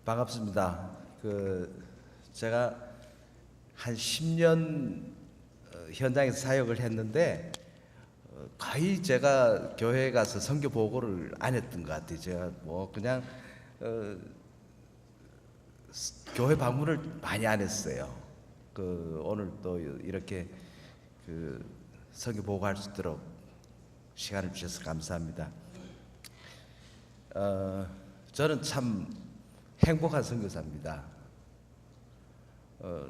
반갑습니다. 제가 한 10년 현장에서 사역을 했는데 거의 제가 교회에 가서 선교 보고를 안 했던 것 같아요. 제가 뭐 그냥 교회 방문을 많이 안 했어요. 오늘 또 이렇게 선교 보고할 수 있도록 시간을 주셔서 감사합니다. 저는 참 행복한 선교사입니다.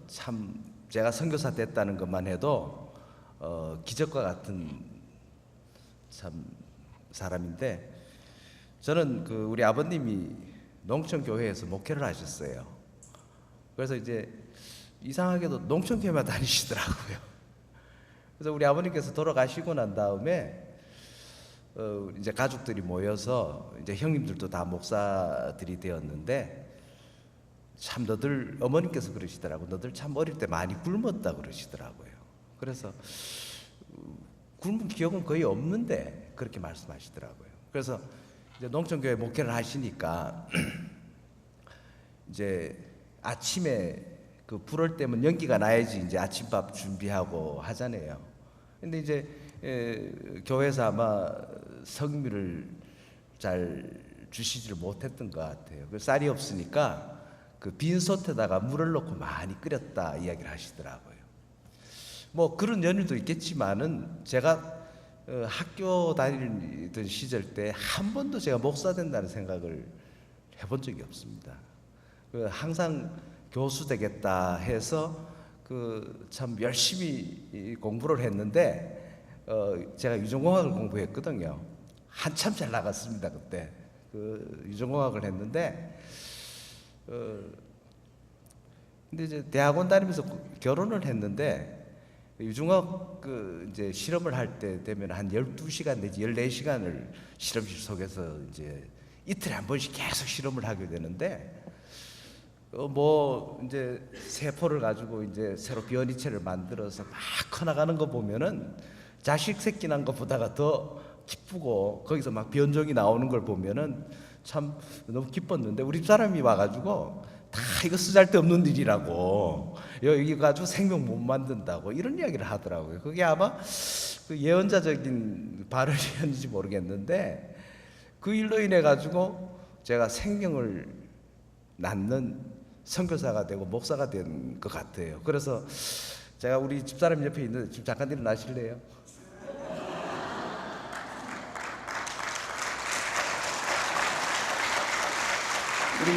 참 제가 선교사 됐다는 것만 해도 기적과 같은 참 사람인데, 저는 우리 아버님이 농촌교회에서 목회를 하셨어요. 그래서 이제 이상하게도 농촌교회만 다니시더라고요. 그래서 우리 아버님께서 돌아가시고 난 다음에 이제 가족들이 모여서 이제 형님들도 다 목사들이 되었는데, 참 너들, 어머님께서 그러시더라고, 너들 참 어릴 때 많이 굶었다 그러시더라고요. 그래서 굶은 기억은 거의 없는데 그렇게 말씀하시더라고요. 그래서 이제 농촌교회 목회를 하시니까 이제 아침에 불을 때면 연기가 나야지 이제 아침밥 준비하고 하잖아요. 근데 이제 교회에서 아마 성미를 잘 주시지를 못했던 것 같아요. 쌀이 없으니까 빈 솥에다가 물을 넣고 많이 끓였다 이야기를 하시더라고요. 뭐 그런 연유도 있겠지만은 제가 학교 다니던 시절 때 한 번도 제가 목사 된다는 생각을 해본 적이 없습니다. 항상 교수 되겠다 해서 참 열심히 공부를 했는데, 제가 유전공학을 공부했거든요. 한참 잘 나갔습니다 그때. 유전공학을 했는데, 근데 이제 대학원 다니면서 결혼을 했는데, 유중학 이제 실험을 할 때 되면 한 12시간 내지 14시간을 실험실 속에서 이제 이틀에 한 번씩 계속 실험을 하게 되는데, 뭐 이제 세포를 가지고 이제 새로 변이체를 만들어서 막 커나가는 거 보면은 자식 새끼 난 것보다가 더 기쁘고, 거기서 막 변종이 나오는 걸 보면은 참 너무 기뻤는데, 우리 집사람이 와가지고 다 이거 쓰잘데없는 일이라고, 여기 가지고 생명 못 만든다고 이런 이야기를 하더라고요. 그게 아마 예언자적인 발언이었는지 모르겠는데, 그 일로 인해 가지고 제가 생명을 낳는 선교사가 되고 목사가 된 것 같아요. 그래서 제가 우리 집사람 옆에 있는데 지금 잠깐 일어나실래요? 우리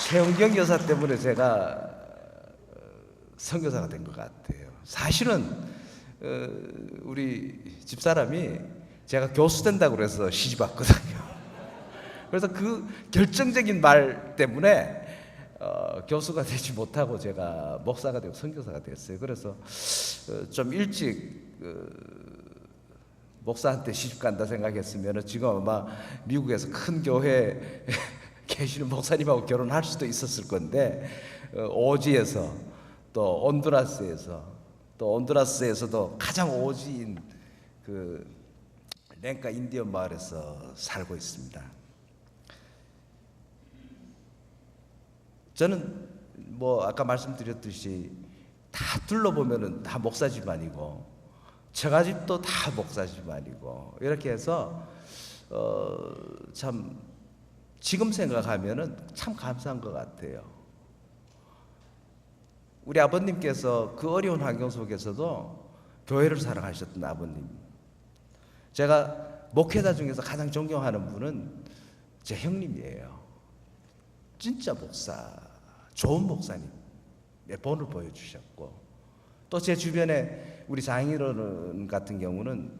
최은경 여사 때문에 제가 선교사가 된 것 같아요. 사실은 우리 집사람이 제가 교수 된다고 그래서 시집 왔거든요. 그래서 그 결정적인 말 때문에 교수가 되지 못하고 제가 목사가 되고 선교사가 됐어요. 그래서 좀 일찍 목사한테 시집 간다 생각했으면 지금 아마 미국에서 큰 교회 계시는 목사님하고 결혼할 수도 있었을 건데, 오지에서 또 온두라스에서도 가장 오지인 랭카 인디언 마을에서 살고 있습니다. 저는 뭐 아까 말씀드렸듯이 다 둘러보면은 다 목사 집안이고, 처가집도 다 목사 집안이고, 이렇게 해서 참 지금 생각하면은 참 감사한 것 같아요. 우리 아버님께서 그 어려운 환경 속에서도 교회를 사랑하셨던 아버님. 제가 목회자 중에서 가장 존경하는 분은 제 형님이에요. 진짜 목사, 좋은 목사님, 본을 보여주셨고, 또 제 주변에 우리 장인어른 같은 경우는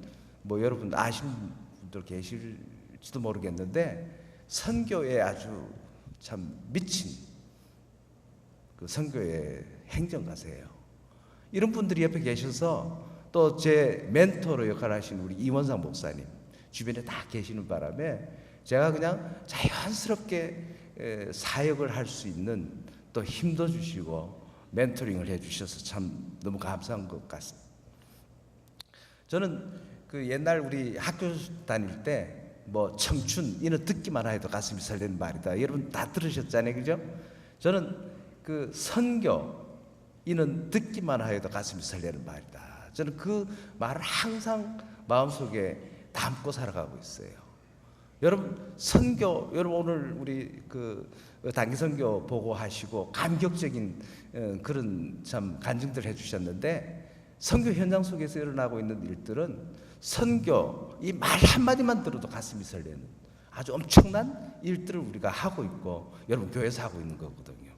뭐 여러분 아시는 분들 계실지도 모르겠는데, 선교에 아주 참 미친 선교의 행정가세요. 이런 분들이 옆에 계셔서, 또 제 멘토로 역할을 하신 우리 이원상 목사님 주변에 다 계시는 바람에 제가 그냥 자연스럽게 사역을 할 수 있는 또 힘도 주시고 멘토링을 해주셔서 참 너무 감사한 것 같습니다. 저는 옛날 우리 학교 다닐 때 뭐 청춘 이는 듣기만 해도 가슴이 설레는 말이다. 여러분 다 들으셨잖아요, 그죠? 저는 그 선교 이는 듣기만 해도 가슴이 설레는 말이다. 저는 그 말을 항상 마음속에 담고 살아가고 있어요. 여러분 선교, 여러분 오늘 우리 그 단기 선교 보고 하시고 감격적인 그런 참 간증들 해주셨는데, 선교 현장 속에서 일어나고 있는 일들은 선교 이 말 한마디만 들어도 가슴이 설레는 아주 엄청난 일들을 우리가 하고 있고 여러분 교회에서 하고 있는 거거든요.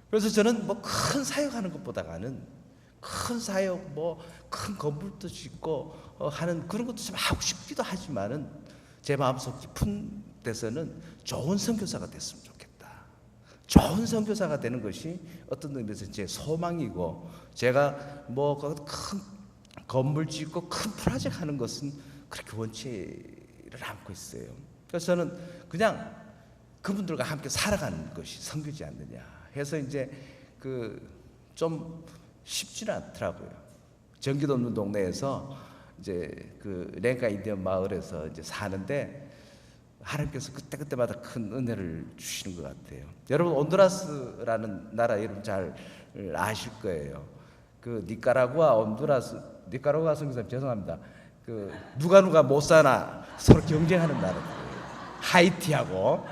그래서 저는 뭐 큰 사역하는 것보다는 큰 사역 뭐 큰 건물도 짓고 하는 그런 것도 좀 하고 싶기도 하지만은 제 마음속 깊은 데서는 좋은 선교사가 됐으면 좋겠다. 좋은 선교사가 되는 것이 어떤 의미에서 제 소망이고, 제가 뭐 큰 건물 짓고 큰 프로젝트 하는 것은 그렇게 원치를 않고 있어요. 그래서 저는 그냥 그분들과 함께 살아가는 것이 선교지 않느냐 해서 이제 그 좀 쉽지는 않더라고요. 전기도 없는 동네에서 이제 그 랭카 인디언 마을에서 이제 사는데 하나님께서 그때마다 큰 은혜를 주시는 것 같아요. 여러분 온두라스라는 나라 여러분 잘 아실 거예요. 그 니카라구아, 온두라스, 니카라구아 선교사님 죄송합니다. 그 누가 못 사나 서로 경쟁하는 나라들이에요. 하이티하고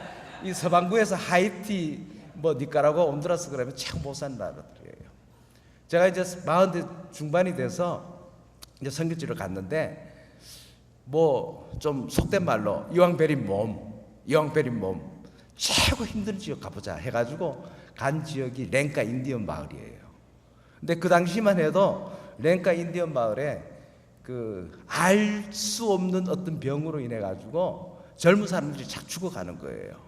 이 서방부에서 하이티 뭐 니카라구아, 온두라스 그러면 참 못 사는 나라들이에요. 제가 이제 40대 중반이 돼서 이제 선교지를 갔는데 뭐 좀 속된 말로 이왕 베린 몸 최고 힘든 지역 가보자 해가지고 간 지역이 랭카 인디언 마을이에요. 근데 그 당시만 해도 랭카 인디언 마을에 그 알 수 없는 어떤 병으로 인해 가지고 젊은 사람들이 착 죽어가는 거예요.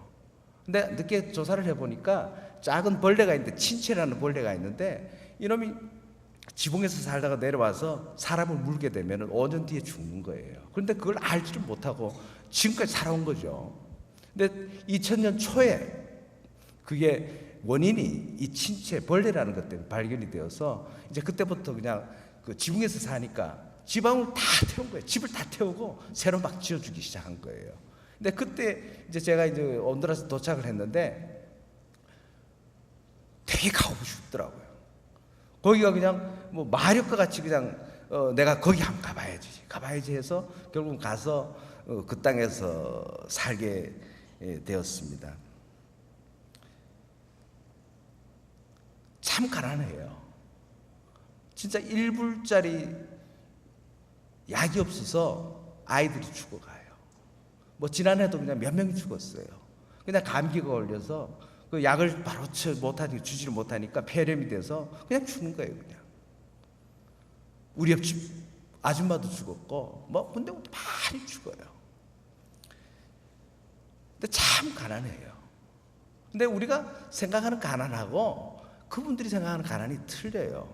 근데 늦게 조사를 해보니까 작은 벌레가 있는데, 친체라는 벌레가 있는데 이놈이 지붕에서 살다가 내려와서 사람을 물게 되면 5년 뒤에 죽는 거예요. 그런데 그걸 알지를 못하고 지금까지 살아온 거죠. 근데 2000년 초에 그게 원인이 이 친체 벌레라는 것 때문에 발견이 되어서 이제 그때부터 그냥 그 지붕에서 사니까 지방을 다 태운 거예요. 집을 다 태우고 새로 막 지어주기 시작한 거예요. 근데 그때 이제 제가 이제 온두라스 도착을 했는데 되게 가고 싶더라고요. 거기가 그냥 뭐 마력과 같이 그냥 내가 거기 한번 가봐야지 해서 결국 가서 그 땅에서 살게 되었습니다. 참 가난해요. 진짜 1불짜리 약이 없어서 아이들이 죽어가요. 뭐 지난해도 그냥 몇 명이 죽었어요. 그냥 감기가 걸려서 그 약을 바로 주지를 못하니까 폐렴이 돼서 그냥 죽는 거예요. 그냥 우리 옆집 아줌마도 죽었고 뭐 근데 많이 죽어요. 근데 참 가난해요. 근데 우리가 생각하는 가난하고 그분들이 생각하는 가난이 틀려요.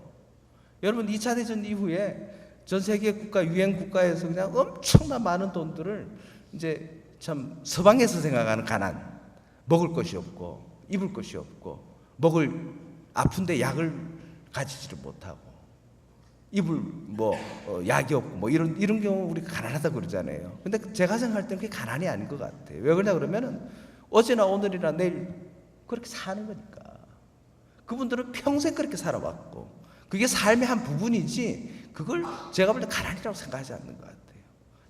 여러분 2차 대전 이후에 전 세계 국가, 유엔 국가에서 그냥 엄청난 많은 돈들을 이제 참 서방에서 생각하는 가난, 먹을 것이 없고 입을 것이 없고 먹을 아픈데 약을 가지지를 못하고 입을 뭐 약이 없고 뭐 이런 경우 우리가 가난하다 그러잖아요. 근데 제가 생각할 때는 그게 가난이 아닌 것 같아요. 왜 그러냐 그러면은 어제나 오늘이나 내일 그렇게 사는 거니까. 그분들은 평생 그렇게 살아왔고 그게 삶의 한 부분이지 그걸 제가 볼 때 가난이라고 생각하지 않는 것 같아요.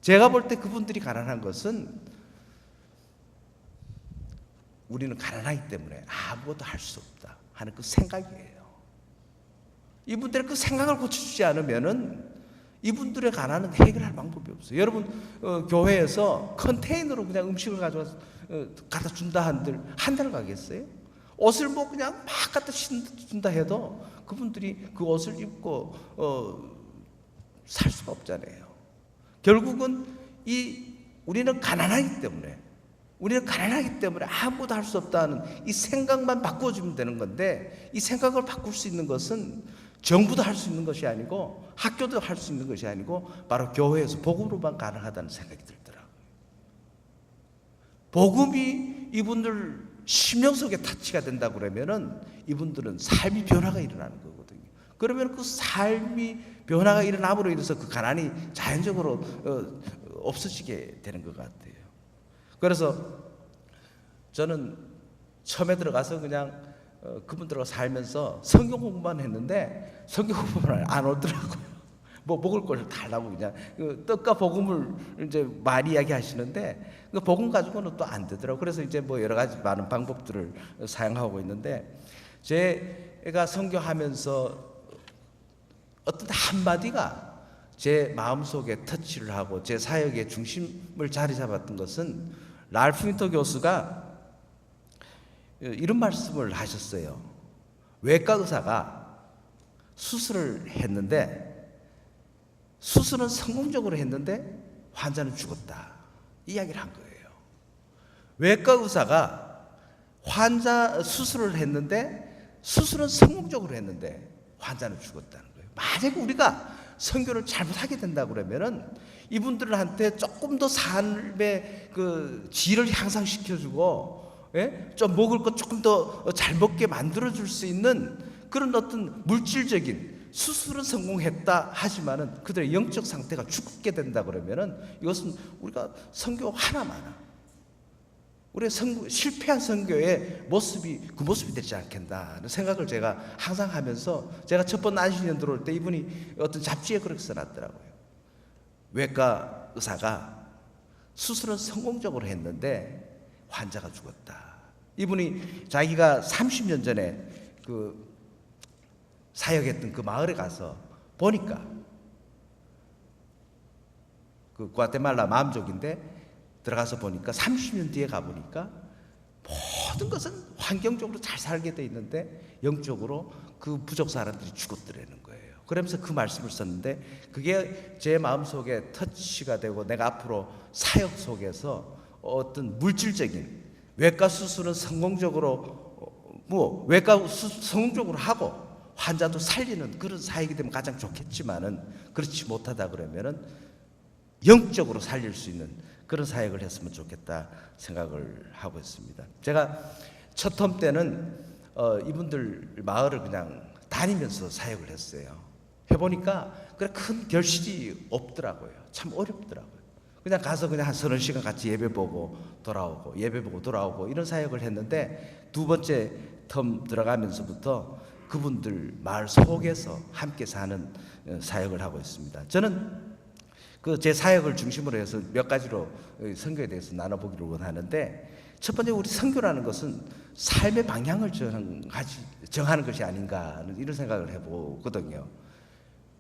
제가 볼 때 그분들이 가난한 것은 우리는 가난하기 때문에 아무것도 할 수 없다 하는 그 생각이에요. 이분들의 그 생각을 고쳐주지 않으면은 이분들의 가난은 해결할 방법이 없어요. 여러분 교회에서 컨테이너로 그냥 음식을 가져와서 갖다 준다 한들 한 달 가겠어요? 옷을 뭐 그냥 막 갖다 준다 해도 그분들이 그 옷을 입고 살 수가 없잖아요. 결국은 우리는 가난하기 때문에 아무것도 할 수 없다는 이 생각만 바꿔주면 되는 건데, 이 생각을 바꿀 수 있는 것은 정부도 할 수 있는 것이 아니고 학교도 할 수 있는 것이 아니고 바로 교회에서 복음으로만 가능하다는 생각이 들더라고요. 복음이 이분들 심령 속에 타치가 된다 그러면은 이분들은 삶이 변화가 일어나는 거거든요. 그러면 그 삶이 변화가 일어남으로 인해서 그 가난이 자연적으로 없어지게 되는 것 같아요. 그래서 저는 처음에 들어가서 그냥 그분들과 살면서 성경 공부만 했는데 성경 공부를 안 오더라고요. 뭐 먹을 걸 달라고 그냥 그 떡과 복음을 이제 많이 이야기하시는데 그 복음 가지고는 또 안 되더라고요. 그래서 이제 뭐 여러 가지 많은 방법들을 사용하고 있는데 제가 선교하면서 어떤 한마디가 제 마음속에 터치를 하고 제 사역의 중심을 자리 잡았던 것은 랄프 윈터 교수가 이런 말씀을 하셨어요. 외과 의사가 수술을 했는데 수술은 성공적으로 했는데 환자는 죽었다. 이야기를 한 거예요. 외과 의사가 환자 수술을 했는데 수술은 성공적으로 했는데 환자는 죽었다는 거예요. 만약 우리가 선교를 잘못하게 된다 그러면은 이분들한테 조금 더 삶의 그 질을 향상시켜주고, 예? 좀 먹을 것 조금 더 잘 먹게 만들어줄 수 있는 그런 어떤 물질적인 수술은 성공했다 하지만은 그들의 영적 상태가 죽게 된다 그러면은 이것은 우리가 선교 하나마나 우리의 실패한 선교의 모습이 그 모습이 되지 않겠다는 생각을 제가 항상 하면서 제가 첫 번 안식년 들어올 때 이분이 어떤 잡지에 그렇게 써놨더라고요. 외과 의사가 수술은 성공적으로 했는데 환자가 죽었다. 이분이 자기가 30년 전에 그 사역했던 그 마을에 가서 보니까 그 과테말라 마음족인데 들어가서 보니까 30년 뒤에 가보니까 모든 것은 환경적으로 잘 살게 돼 있는데 영적으로 그 부족 사람들이 죽었더라는 거예요. 그러면서 그 말씀을 썼는데 그게 제 마음속에 터치가 되고 내가 앞으로 사역 속에서 어떤 물질적인 외과 수술은 성공적으로 성공적으로 하고 환자도 살리는 그런 사역이 되면 가장 좋겠지만은 그렇지 못하다 그러면은 영적으로 살릴 수 있는 그런 사역을 했으면 좋겠다 생각을 하고 있습니다. 제가 첫 텀 때는 이분들 마을을 그냥 다니면서 사역을 했어요. 해보니까 그래 큰 결실이 없더라고요. 참 어렵더라고요. 그냥 가서 그냥 한 서너 시간 같이 예배 보고 돌아오고 예배 보고 돌아오고 이런 사역을 했는데 두 번째 텀 들어가면서부터 그분들 마을 속에서 함께 사는 사역을 하고 있습니다. 저는 그 제 사역을 중심으로 해서 몇 가지로 선교에 대해서 나눠보기를 원하는데 첫 번째 우리 선교라는 것은 삶의 방향을 정하는 것이 아닌가 하는 이런 생각을 해보거든요.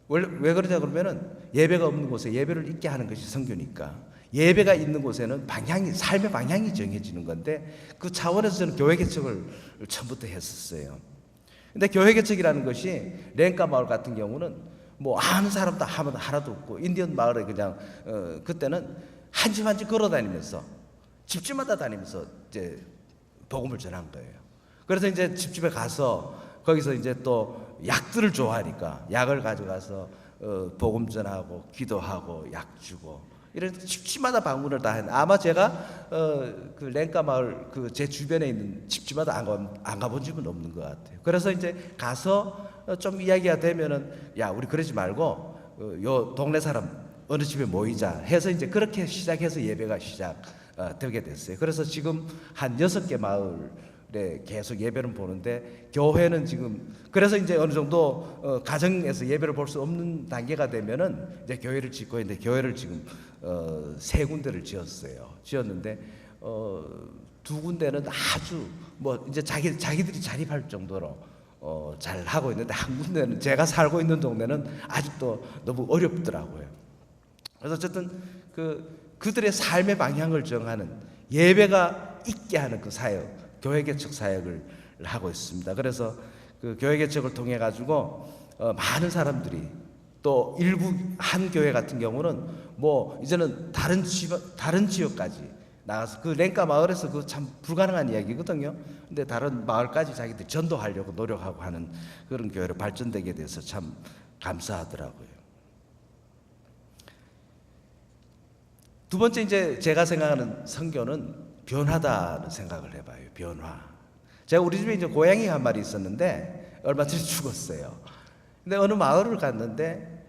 왜 그러냐 그러면은 예배가 없는 곳에 예배를 있게 하는 것이 선교니까 예배가 있는 곳에는 삶의 방향이 정해지는 건데 그 차원에서 저는 교회 개척을 처음부터 했었어요. 근데 교회 개척이라는 것이 렌카 마을 같은 경우는 뭐 아는 사람도 하나도 없고 인디언 마을에 그냥 그때는 한 집 한 집 걸어다니면서 집집마다 다니면서 이제 복음을 전한 거예요. 그래서 이제 집집에 가서 거기서 이제 또 약들을 좋아하니까 약을 가져가서 복음 전하고 기도하고 약 주고 이런 집집마다 방문을 다 했는데 아마 제가 그 렌카 마을 그 제 주변에 있는 집집마다 안 가본 집은 없는 것 같아요. 그래서 이제 가서 좀 이야기가 되면은 야 우리 그러지 말고 요 동네 사람 어느 집에 모이자 해서 이제 그렇게 시작해서 예배가 시작되게 됐어요. 그래서 지금 한 6개 마을에 계속 예배를 보는데 교회는 지금 그래서 이제 어느 정도 가정에서 예배를 볼 수 없는 단계가 되면은 이제 교회를 짓고 있는데 교회를 지금 3군데를 지었는데 두 군데는 아주 뭐 이제 자기들이 자립할 정도로 잘 하고 있는데 한 군데는 제가 살고 있는 동네는 아직도 너무 어렵더라고요. 그래서 어쨌든 그들의 삶의 방향을 정하는 예배가 있게 하는 그 사역, 교회 개척 사역을 하고 있습니다. 그래서 그 교회 개척을 통해 가지고 많은 사람들이 또 일부 한 교회 같은 경우는 뭐 이제는 다른 지역까지 나가서 그 렌카 마을에서 그 참 불가능한 이야기거든요. 근데 다른 마을까지 자기들 전도하려고 노력하고 하는 그런 교회로 발전되게 돼서 참 감사하더라고요. 두 번째 이제 제가 생각하는 선교는 변화다는 생각을 해봐요. 변화. 제가 우리 집에 이제 고양이 한 마리 있었는데 얼마 전에 죽었어요. 근데 어느 마을을 갔는데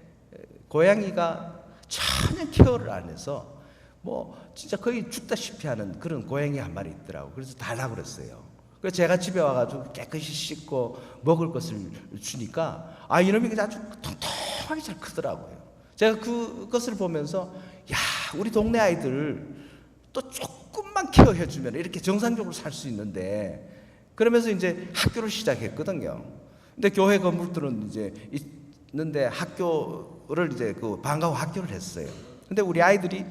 고양이가 전혀 케어를 안 해서 뭐 진짜 거의 죽다시피 하는 그런 고양이 한 마리 있더라고. 그래서 달라고 그랬어요. 그래서 제가 집에 와가지고 깨끗이 씻고 먹을 것을 주니까 이놈이 그냥 아주 통통하게 잘 크더라고요. 제가 그것을 보면서 야, 우리 동네 아이들 또 조금만 케어해주면 이렇게 정상적으로 살 수 있는데, 그러면서 이제 학교를 시작했거든요. 근데 교회 건물들은 이제 있는데 학교를 이제 그 방과후 학교를 했어요. 근데 우리 아이들이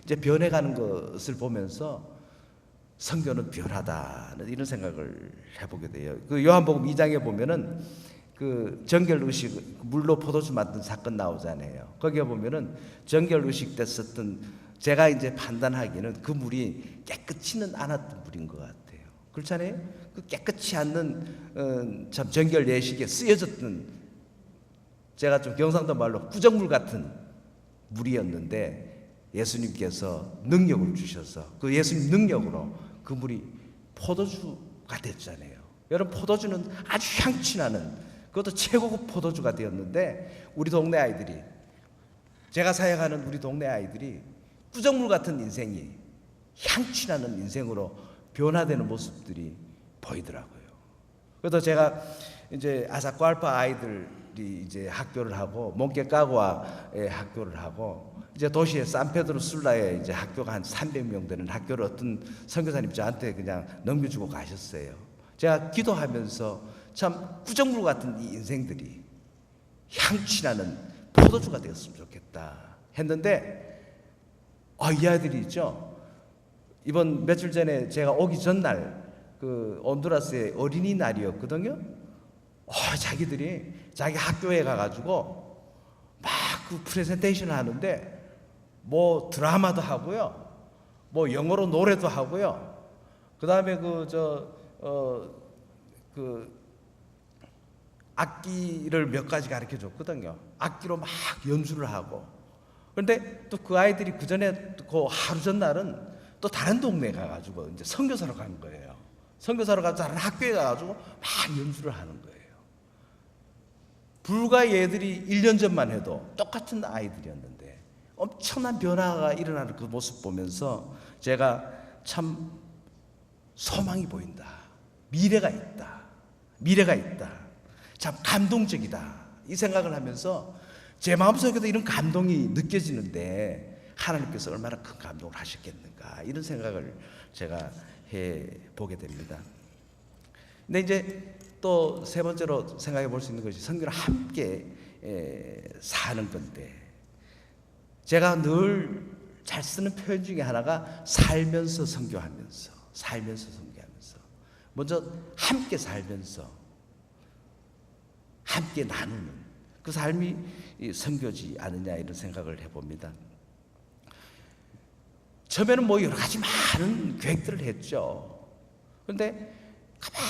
이제 변해가는 것을 보면서 성교는 변하다는 이런 생각을 해보게 돼요. 그 요한복음 2장에 보면은 그 정결의식 물로 포도주 만든 사건 나오잖아요. 거기에 보면은 정결의식 때 썼던, 제가 이제 판단하기에는 그 물이 깨끗이는 않았던 물인 것 같아요. 그렇잖아요. 그 깨끗이 않는 참 정결 예식에 쓰여졌던, 제가 좀 경상도 말로 꾸정물 같은 물이었는데 예수님께서 능력을 주셔서 그 예수님 능력으로 그 물이 포도주가 됐잖아요. 여러분, 포도주는 아주 향취 나는, 그것도 최고급 포도주가 되었는데 우리 동네 아이들이, 제가 사역하는 우리 동네 아이들이 꾸정물 같은 인생이 향취 나는 인생으로 변화되는 모습들이 보이더라고요. 그래서 제가 이제 아사코 알파 아이들이 이제 학교를 하고 몬케카고아에 학교를 하고 이제 도시의 산페드로 술라에 이제 학교가 한 300명 되는 학교를 어떤 선교사님 저한테 그냥 넘겨주고 가셨어요. 제가 기도하면서 참 꾸정물 같은 이 인생들이 향취나는 포도주가 되었으면 좋겠다 했는데, 이 아이들이 있죠. 이번 며칠 전에 제가 오기 전날 그 온두라스의 어린이날이었거든요. 자기들이 자기 학교에 가가지고 막 그 프레젠테이션을 하는데 뭐 드라마도 하고요, 뭐 영어로 노래도 하고요. 그 다음에 악기를 몇 가지 가르쳐 줬거든요. 악기로 막 연주를 하고. 그런데 또 그 아이들이 그 전에 그 하루 전날은 또 다른 동네에 가가지고 이제 선교사로 간 거예요. 선교사로 가서 다른 학교에 가가지고 막 연주를 하는 거예요. 불과 얘들이 1년 전만 해도 똑같은 아이들이었는데 엄청난 변화가 일어나는 그 모습 보면서 제가 참 소망이 보인다. 미래가 있다. 참 감동적이다. 이 생각을 하면서 제 마음속에도 이런 감동이 느껴지는데 하나님께서 얼마나 큰 감동을 하셨겠는가, 이런 생각을 제가 해보게 됩니다. 근데 이제 또 세 번째로 생각해 볼 수 있는 것이 선교를 함께 사는 건데, 제가 늘 잘 쓰는 표현 중에 하나가 살면서 선교하면서. 먼저 함께 살면서 함께 나누는 그 삶이 선교지 않느냐, 이런 생각을 해봅니다. 처음에는 뭐 여러 가지 많은 계획들을 했죠. 그런데 가만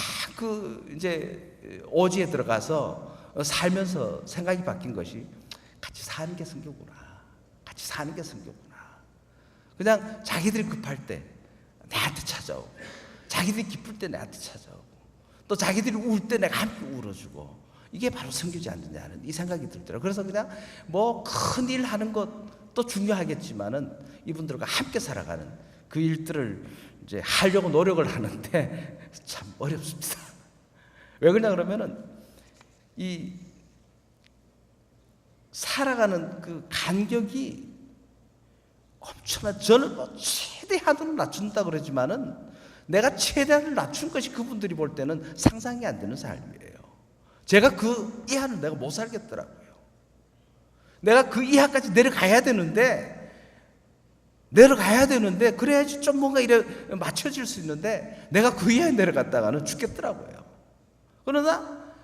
이제 오지에 들어가서 살면서 생각이 바뀐 것이 같이 사는 게 선교구나. 그냥 자기들이 급할 때 내한테 찾아오고, 자기들이 기쁠 때 내한테 찾아오고, 또 자기들이 울 때 내가 함께 울어주고, 이게 바로 선교지 않느냐는 이 생각이 들더라고요. 그래서 그냥 뭐 큰 일 하는 것도 중요하겠지만은 이분들과 함께 살아가는 그 일들을 이제 하려고 노력을 하는데 참 어렵습니다. 왜 그러냐 그러면은 이 살아가는 그 간격이 엄청난, 저는 뭐 최대한으로 낮춘다 그러지만은 내가 최대한을 낮춘 것이 그분들이 볼 때는 상상이 안 되는 삶이에요. 제가 그 이하는 내가 못 살겠더라고요. 내가 그 이하까지 내려가야 되는데 그래야지 좀 뭔가 이래 맞춰질 수 있는데 내가 그 이하에 내려갔다가는 죽겠더라고요. 그러나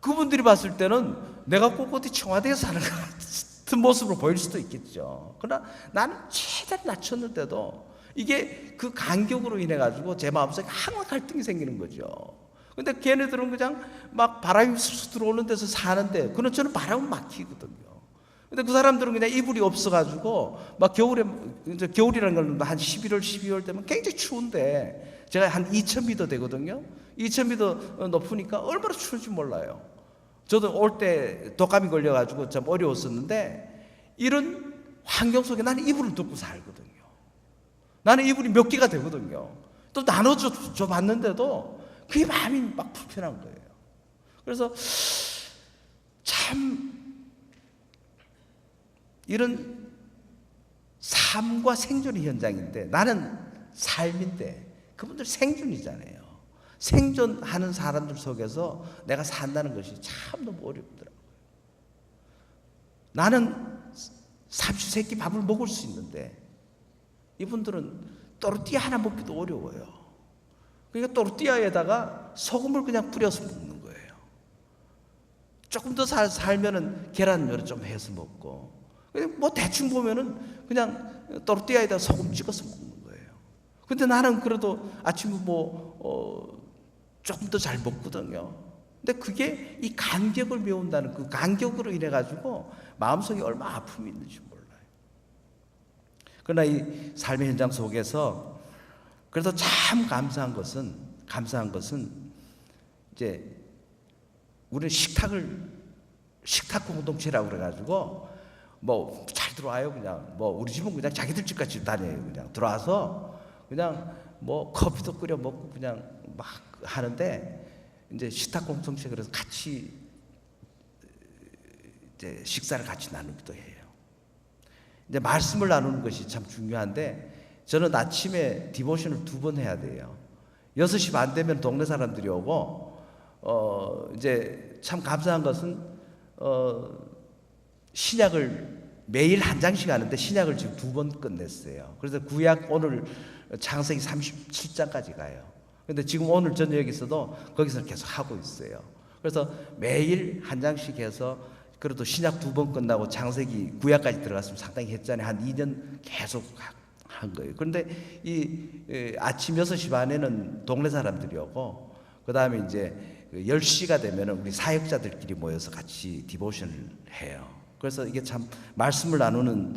그분들이 봤을 때는 내가 꼭 어디 청와대에 사는 것 같은 모습으로 보일 수도 있겠죠. 그러나 나는 최대한 낮췄는데도 이게 그 간격으로 인해 가지고 제 마음속에 항상 갈등이 생기는 거죠. 근데 걔네들은 그냥 막 바람이 쑥쑥 들어오는 데서 사는데, 그는 저는 바람은 막히거든요. 근데 그 사람들은 그냥 이불이 없어가지고 막 겨울에, 이제 겨울이라는 건 한 11월, 12월 되면 굉장히 추운데, 제가 한 2,000m 되거든요. 2,000m 높으니까 얼마나 추운지 몰라요. 저도 올 때 독감이 걸려가지고 참 어려웠었는데, 이런 환경 속에 나는 이불을 덮고 살거든요. 나는 이불이 몇 개가 되거든요. 또 나눠줘 봤는데도 그게 마음이 막 불편한 거예요. 그래서 참 이런 삶과 생존의 현장인데 나는 삶인데 그분들 생존이잖아요. 생존하는 사람들 속에서 내가 산다는 것이 참 너무 어렵더라고요. 나는 삼시세끼 밥을 먹을 수 있는데 이분들은 또르띠아 하나 먹기도 어려워요. 그러니까 또르띠아에다가 소금을 그냥 뿌려서 먹는 거예요. 조금 더 살면은 계란 요리 좀 해서 먹고, 뭐 대충 보면은 그냥 또르띠아에다 소금 찍어서 먹는 거예요. 근데 나는 그래도 아침에 조금 더 잘 먹거든요. 근데 그게 이 간격을 배운다는 그 간격으로 인해 가지고 마음속에 얼마나 아픔이 있는지 몰라요. 그러나 이 삶의 현장 속에서 그래도 참 감사한 것은 이제 우리는 식탁 공동체라고 그래가지고 뭐 잘 들어와요. 그냥 뭐 우리 집은 그냥 자기들 집같이 다녀요. 그냥 들어와서 그냥 뭐 커피도 끓여 먹고 그냥 막 하는데 이제 식탁 공동체 그래서 같이 이제 식사를 같이 나누기도 해요. 이제 말씀을 나누는 것이 참 중요한데 저는 아침에 디보션을 2번 해야 돼요. 6시 반 되면 동네 사람들이 오고 이제 참 감사한 것은 신약을 매일 한 장씩 하는데 신약을 지금 2번 끝냈어요. 그래서 구약 오늘 창세기 37장까지 가요. 근데 지금 오늘 저녁에서도 거기서 계속 하고 있어요. 그래서 매일 한 장씩 해서 그래도 신약 2번 끝나고 창세기 구약까지 들어갔으면 상당히 했잖아요. 한 2년 계속 한 거예요. 그런데 이 아침 6시 반에는 동네 사람들이 오고 그 다음에 이제 10시가 되면은 우리 사역자들끼리 모여서 같이 디보션을 해요. 그래서 이게 참 말씀을 나누는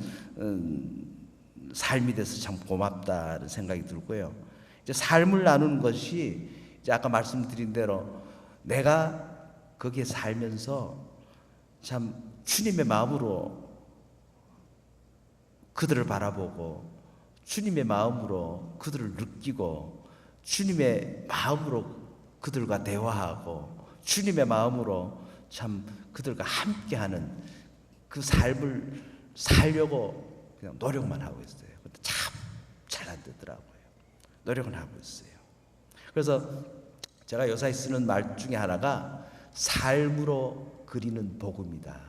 삶이 돼서 참 고맙다는 생각이 들고요. 이제 삶을 나누는 것이 이제 아까 말씀드린 대로 내가 거기에 살면서 참 주님의 마음으로 그들을 바라보고 주님의 마음으로 그들을 느끼고 주님의 마음으로 그들과 대화하고 주님의 마음으로 참 그들과 함께하는 그 삶을 살려고 그냥 노력만 하고 있어요. 근데 참 잘 안 되더라고요. 노력은 하고 있어요. 그래서 제가 요사이 쓰는 말 중에 하나가 삶으로 그리는 복음이다.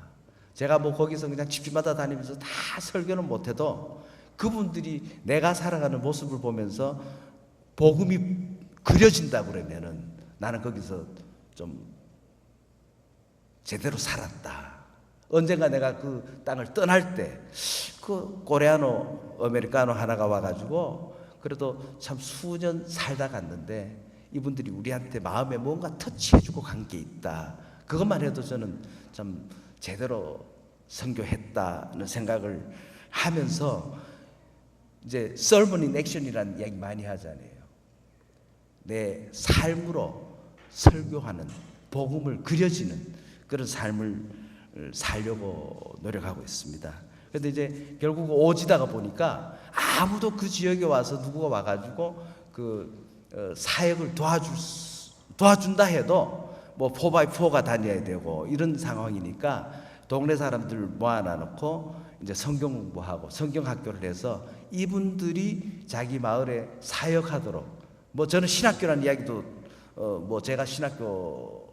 제가 뭐 거기서 그냥 집집마다 다니면서 다 설교는 못해도 그분들이 내가 살아가는 모습을 보면서 복음이 그려진다 그러면은 나는 거기서 좀 제대로 살았다. 언젠가 내가 그 땅을 떠날 때 그 코레아노 아메리카노 하나가 와가지고 그래도 참 수년 살다 갔는데 이분들이 우리한테 마음에 뭔가 터치해주고 간 게 있다. 그것만 해도 저는 참 제대로 선교했다는 생각을 하면서 이제 sermon in action이라는 이야기 많이 하잖아요. 내 삶으로 설교하는 복음을 그려지는 그런 삶을 살려고 노력하고 있습니다. 그런데 이제 결국 오지다가 보니까 아무도 그 지역에 와서 누구가 와가지고 그 사역을 도와준다 해도 뭐 4x4가 다녀야 되고 이런 상황이니까 동네 사람들 모아놔놓고 이제 성경 공부하고 성경 학교를 해서 이분들이 자기 마을에 사역하도록 뭐 저는 신학교라는 이야기도 뭐 제가 신학교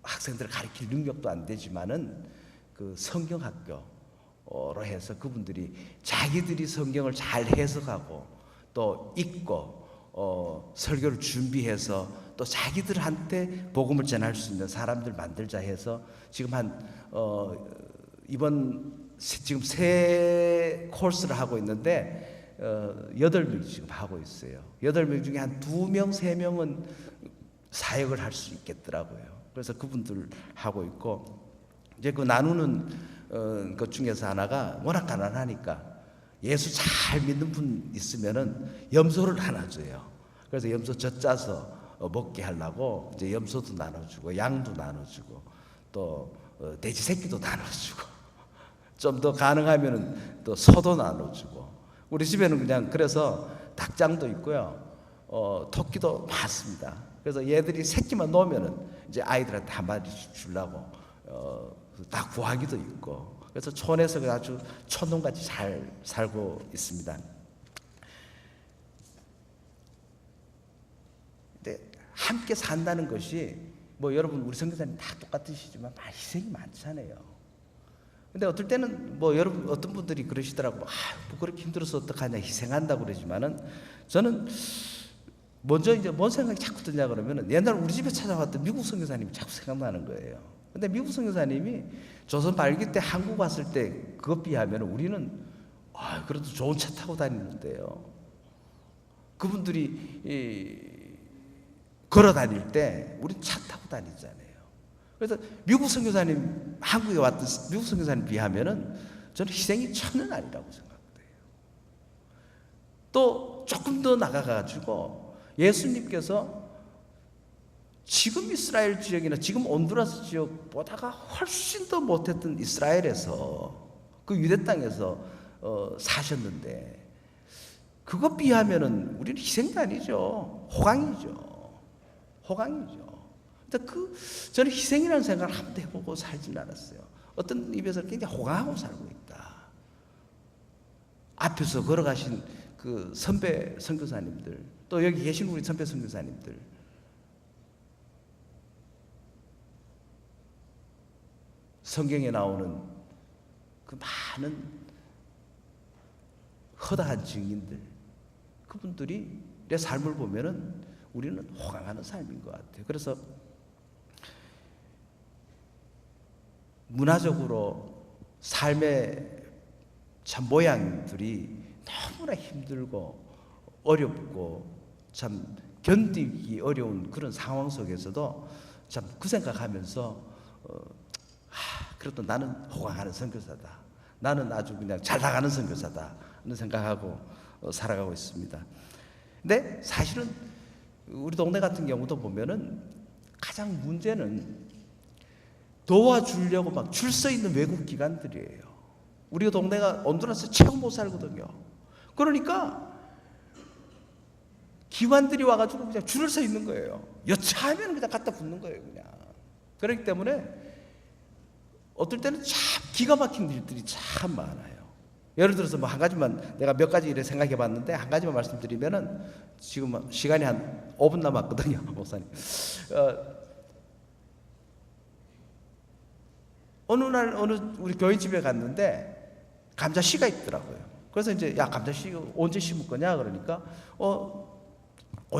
학생들을 가르칠 능력도 안 되지만은 그 성경 학교로 해서 그분들이 자기들이 성경을 잘 해석하고 또 읽고 설교를 준비해서 또 자기들한테 복음을 전할 수 있는 사람들 만들자 해서 지금 한 이번 지금 세 코스를 하고 있는데 8명 지금 하고 있어요. 8명 중에 한 2명, 3명은 사역을 할 수 있겠더라고요. 그래서 그분들 하고 있고 이제 그 나누는 것 중에서 하나가 워낙 가난하니까 예수 잘 믿는 분 있으면은 염소를 하나 줘요. 그래서 염소 젖짜서 먹게 하려고 이제 염소도 나눠주고 양도 나눠주고 또 돼지 새끼도 나눠주고 좀 더 가능하면은 또 소도 나눠주고 우리 집에는 그냥 그래서 닭장도 있고요. 토끼도 많습니다. 그래서 얘들이 새끼만 놓으면은 이제 아이들한테 한 마리 주려고 다 구하기도 있고, 그래서 촌에서 아주 촌놈같이 잘 살고 있습니다. 근데 함께 산다는 것이 뭐 여러분 우리 선교사님 다 똑같으시지만 희생이 많잖아요. 근데 어떨 때는 뭐 여러분 어떤 분들이 그러시더라고. 뭐 그렇게 힘들어서 어떡하냐 희생한다고 그러지만은 저는 먼저 이제 뭔 생각이 자꾸 드냐 그러면은 옛날 우리 집에 찾아왔던 미국 선교사님이 자꾸 생각나는 거예요. 근데 미국 선교사님이 조선 말기 때 한국 왔을 때 그것 비하면 우리는 그래도 좋은 차 타고 다니는데요. 그분들이 걸어 다닐 때 우리는 차 타고 다니잖아요. 그래서 미국 선교사님 한국에 왔던 미국 선교사님 비하면은 저는 희생이 천은 아니라고 생각해요. 또 조금 더 나가가지고 예수님께서 지금 이스라엘 지역이나 지금 온두라스 지역보다가 훨씬 더 못했던 이스라엘에서 그 유대 땅에서 사셨는데 그것 비하면은 우리는 희생도 아니죠. 호강이죠. 근데 저는 희생이라는 생각을 한 번도 해보고 살진 않았어요. 어떤 입에서 굉장히 호강하고 살고 있다. 앞에서 걸어가신 그 선배 선교사님들, 또 여기 계신 우리 선배 선교사님들, 성경에 나오는 그 많은 허다한 증인들, 그분들이 내 삶을 보면은 우리는 호강하는 삶인 것 같아요. 그래서 문화적으로 삶의 참 모양들이 너무나 힘들고 어렵고 참 견디기 어려운 그런 상황 속에서도 참 그 생각하면서 그래도 나는 호강하는 선교사다. 나는 아주 그냥 잘 나가는 선교사다. 하는 생각하고 살아가고 있습니다. 근데 사실은 우리 동네 같은 경우도 보면은 가장 문제는 도와주려고 막 줄 서 있는 외국 기관들이에요. 우리 동네가 온두라스 최고 못 살거든요. 그러니까 기관들이 와가지고 그냥 줄을 서 있는 거예요. 여차하면 그냥 갖다 붙는 거예요, 그냥. 그렇기 때문에 어떨 때는 참 기가 막힌 일들이 참 많아요. 예를 들어서 뭐 한 가지만 내가 몇 가지 일을 생각해 봤는데 한 가지만 말씀드리면은 지금 시간이 한 5분 남았거든요, 목사님. 어느 날 우리 교인집에 갔는데 감자씨가 있더라고요. 그래서 이제 야 감자씨 언제 심을 거냐 그러니까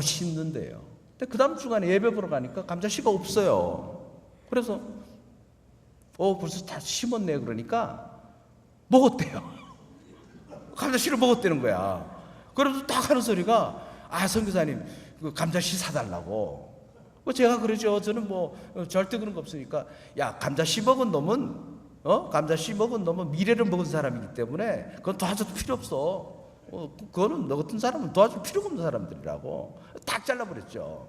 심는데요. 근데 그 다음 주간에 예배 보러 가니까 감자씨가 없어요. 그래서 벌써 다 심었네 그러니까 먹었대요. 감자씨를 먹었다는 거야. 그래서 딱 하는 소리가 선교사님 그 감자씨 사달라고. 제가 그러죠. 저는 뭐 절대 그런 거 없으니까 야 감자씨 먹은 놈은 감자씨 먹은 놈은 미래를 먹은 사람이기 때문에 그건 도와줘도 필요 없어. 그거는 너 같은 사람은 도와줄 필요가 없는 사람들이라고 딱 잘라버렸죠.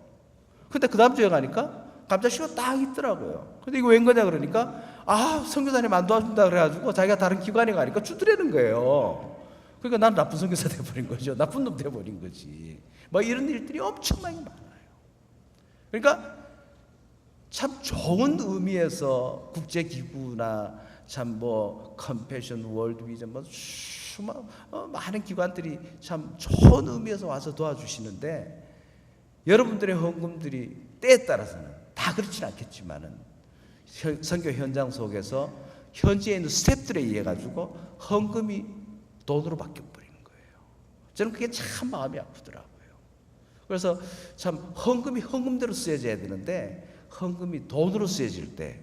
근데 그 다음 주에 가니까 감자씨가 딱 있더라고요. 근데 이거 웬 거냐 그러니까 선교사님 안 도와준다 그래가지고 자기가 다른 기관에 가니까 주더라는 거예요. 그러니까 난 나쁜 선교사 돼버린 거죠. 나쁜 놈 돼버린 거지. 뭐 이런 일들이 엄청나게 많아요. 그러니까 참 좋은 의미에서 국제기구나 참 뭐 컴패션 월드 비전 뭐 많은 기관들이 참 좋은 의미에서 와서 도와주시는데 여러분들의 헌금들이 때에 따라서는 다 그렇지는 않겠지만은 선교 현장 속에서 현지에 있는 스태프들에 의해 가지고 헌금이 돈으로 바뀌어 버리는 거예요. 저는 그게 참 마음이 아프더라고요. 그래서 참 헌금이 헌금대로 쓰여져야 되는데 헌금이 돈으로 쓰여질 때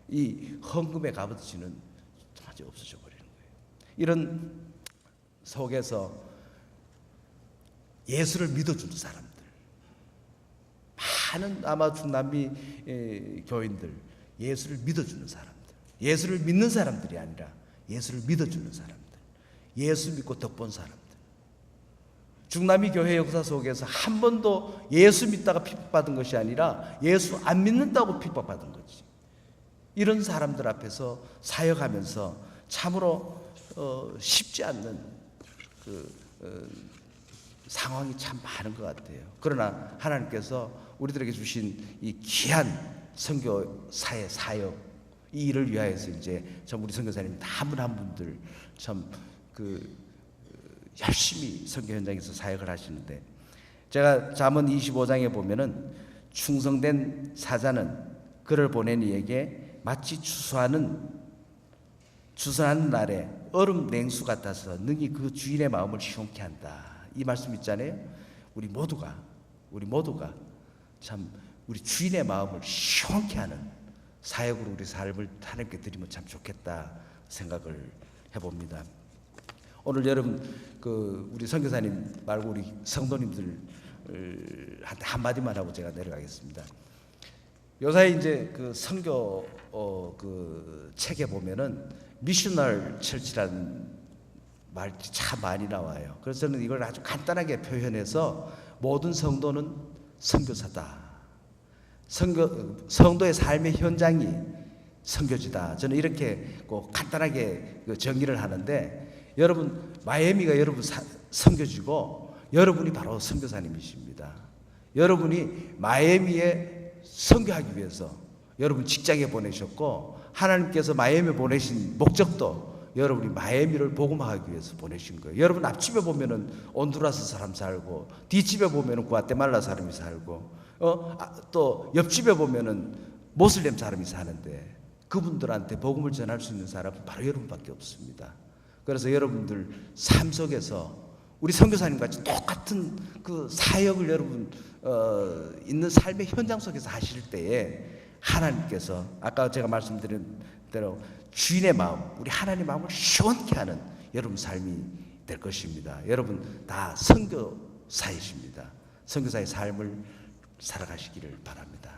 이 헌금의 값어치는 아주 없어져 버리는 거예요. 이런 속에서 예수를 믿어주는 사람들, 많은 아마 중남미 교인들, 예수를 믿어주는 사람들, 예수를 믿는 사람들이 아니라 예수를 믿어주는 사람들, 예수 믿고 덕본 사람들. 중남미 교회 역사 속에서 한 번도 예수 믿다가 핍박받은 것이 아니라 예수 안 믿는다고 핍박받은 거지. 이런 사람들 앞에서 사역하면서 참으로 쉽지 않는 그 상황이 참 많은 것 같아요. 그러나 하나님께서 우리들에게 주신 이 귀한 선교사의 사역, 이 일을 위하여서 이제 참 우리 선교사님 한 분 한 분들 참 열심히 선교 현장에서 사역을 하시는데, 제가 잠언 25장에 보면은 충성된 사자는 그를 보낸 이에게 마치 추수하는 날에 얼음 냉수 같아서 능히 그 주인의 마음을 시원케 한다. 이 말씀 있잖아요. 우리 모두가 참 우리 주인의 마음을 시원케 하는 사역으로 우리 삶을 하나님께 드리면 참 좋겠다 생각을 해봅니다. 오늘 여러분 우리 선교사님 말고 우리 성도님들 한마디만 하고 제가 내려가겠습니다. 요사이 이제 선교 책에 보면은 미셔널 철치라는 말이 참 많이 나와요. 그래서 저는 이걸 아주 간단하게 표현해서 모든 성도는 선교사다. 성도의 삶의 현장이 선교지다. 저는 이렇게 꼭 간단하게 정의를 하는데, 여러분 마이애미가 여러분 선교지고 여러분이 바로 선교사님이십니다. 여러분이 마이애미에 선교하기 위해서 여러분 직장에 보내셨고, 하나님께서 마이애미에 보내신 목적도 여러분이 마이애미를 복음화하기 위해서 보내신 거예요. 여러분 앞집에 보면은 온두라스 사람 살고, 뒷집에 보면은 구아테말라 사람이 살고, 또 옆집에 보면은 모슬렘 사람이 사는데, 그분들한테 복음을 전할 수 있는 사람은 바로 여러분밖에 없습니다. 그래서 여러분들 삶 속에서 우리 선교사님 같이 똑같은 사역을 여러분 있는 삶의 현장 속에서 하실 때에 하나님께서 아까 제가 말씀드린 대로 주인의 마음, 우리 하나님의 마음을 시원케 하는 여러분 삶이 될 것입니다. 여러분 다 선교사이십니다. 선교사의 삶을 살아가시기를 바랍니다.